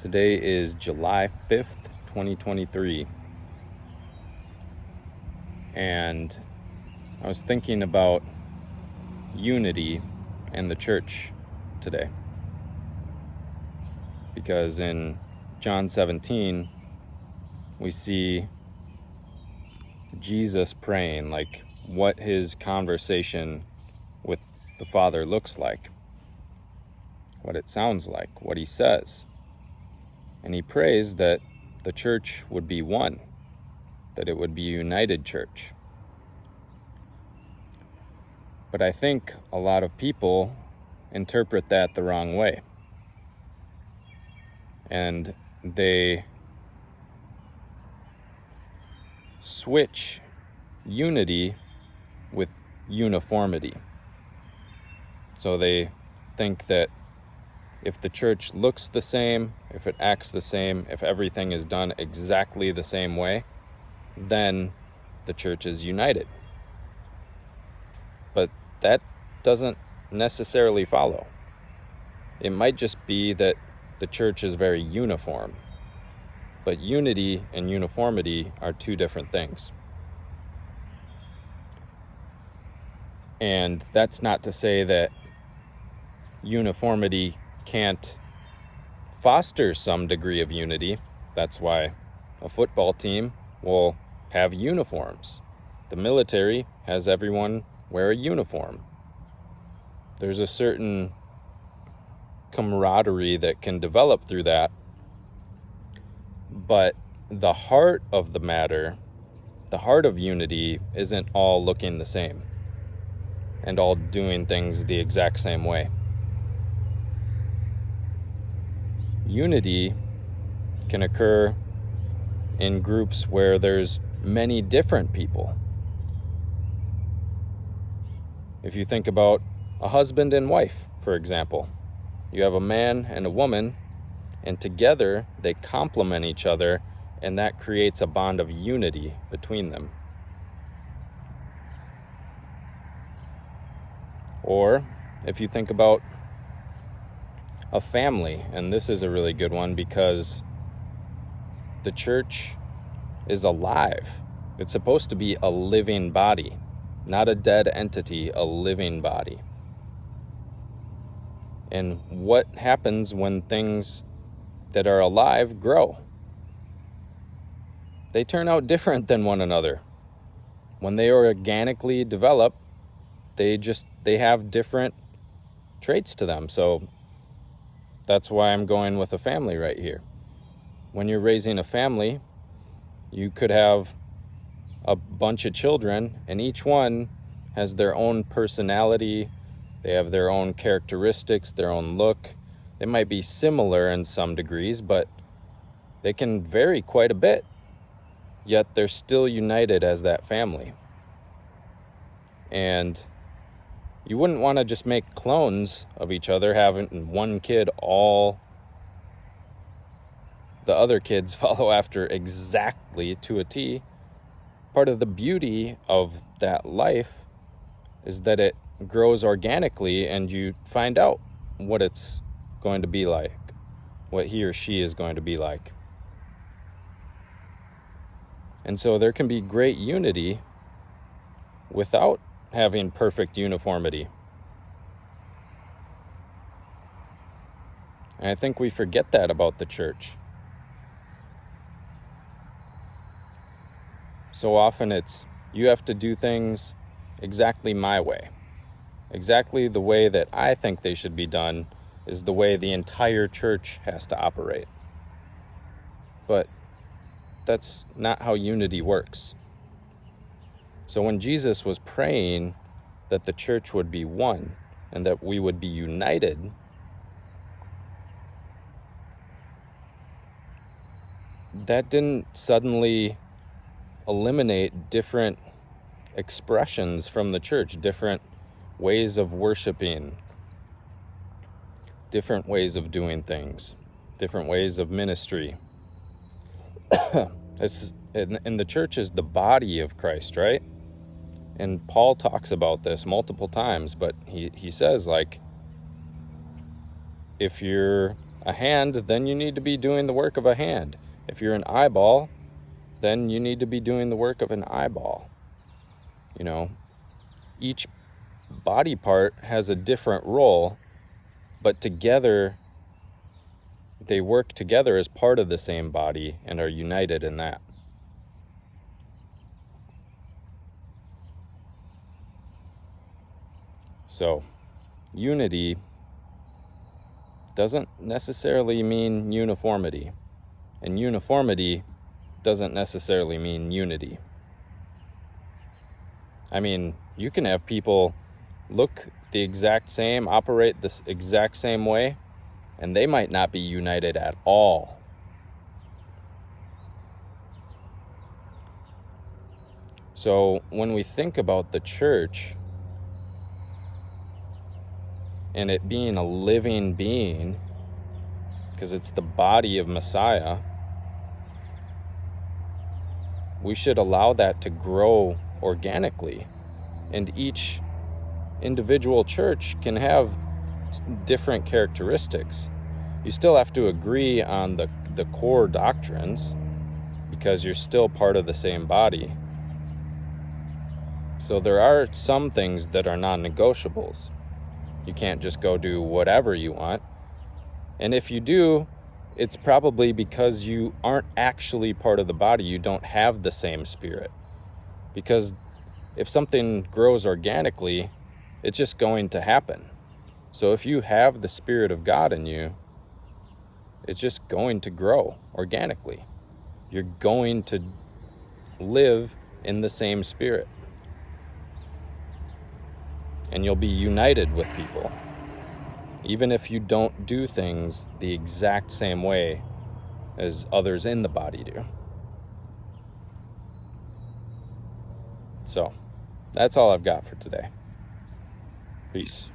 Today is July 5th, 2023, and I was thinking about unity and the church today, because in John 17, we see Jesus praying, like what his conversation with the Father looks like, what it sounds like, what he says. And he prays that the church would be one, that it would be a united church. But I think a lot of people interpret that the wrong way. And they switch unity with uniformity. So they think that if the church looks the same, if it acts the same, if everything is done exactly the same way, then the church is united. But that doesn't necessarily follow. It might just be that the church is very uniform. But unity and uniformity are two different things. And that's not to say that uniformity can't foster some degree of unity. That's why a football team will have uniforms. The military has everyone wear a uniform. There's a certain camaraderie that can develop through that. But the heart of the matter, the heart of unity, isn't all looking the same and all doing things the exact same way. Unity can occur in groups where there's many different people. If you think about a husband and wife, for example, you have a man and a woman, and together they complement each other, and that creates a bond of unity between them. Or if you think about a family, and this is a really good one because the church is alive. It's supposed to be a living body, not a dead entity, a living body. And what happens when things that are alive grow? They turn out different than one another. When they organically develop, they have different traits to them. So that's why I'm going with a family right here. When you're raising a family, you could have a bunch of children, and each one has their own personality. They have their own characteristics, their own look. They might be similar in some degrees, but they can vary quite a bit. Yet they're still united as that family. And you wouldn't want to just make clones of each other, having one kid all the other kids follow after exactly to a T. Part of the beauty of that life is that it grows organically and you find out what it's going to be like, what he or she is going to be like. And so there can be great unity without having perfect uniformity. And I think we forget that about the church. So often it's, you have to do things exactly my way. Exactly the way that I think they should be done is the way the entire church has to operate. But that's not how unity works. So when Jesus was praying that the church would be one and that we would be united, that didn't suddenly eliminate different expressions from the church, different ways of worshiping, different ways of doing things, different ways of ministry. And the church is the body of Christ, right? And Paul talks about this multiple times, but he says, like, if you're a hand, then you need to be doing the work of a hand. If you're an eyeball, then you need to be doing the work of an eyeball. You know, each body part has a different role, but together they work together as part of the same body and are united in that. So, unity doesn't necessarily mean uniformity, and uniformity doesn't necessarily mean unity. I mean, you can have people look the exact same, operate the exact same way, and they might not be united at all. So when we think about the church and it being a living being, because it's the body of Messiah, we should allow that to grow organically. And each individual church can have different characteristics. You still have to agree on the core doctrines because you're still part of the same body. So there are some things that are non-negotiables. You can't just go do whatever you want. And if you do, it's probably because you aren't actually part of the body. You don't have the same spirit. Because if something grows organically, it's just going to happen. So if you have the Spirit of God in you, it's just going to grow organically. You're going to live in the same spirit. And you'll be united with people, even if you don't do things the exact same way as others in the body do. So, that's all I've got for today. Peace.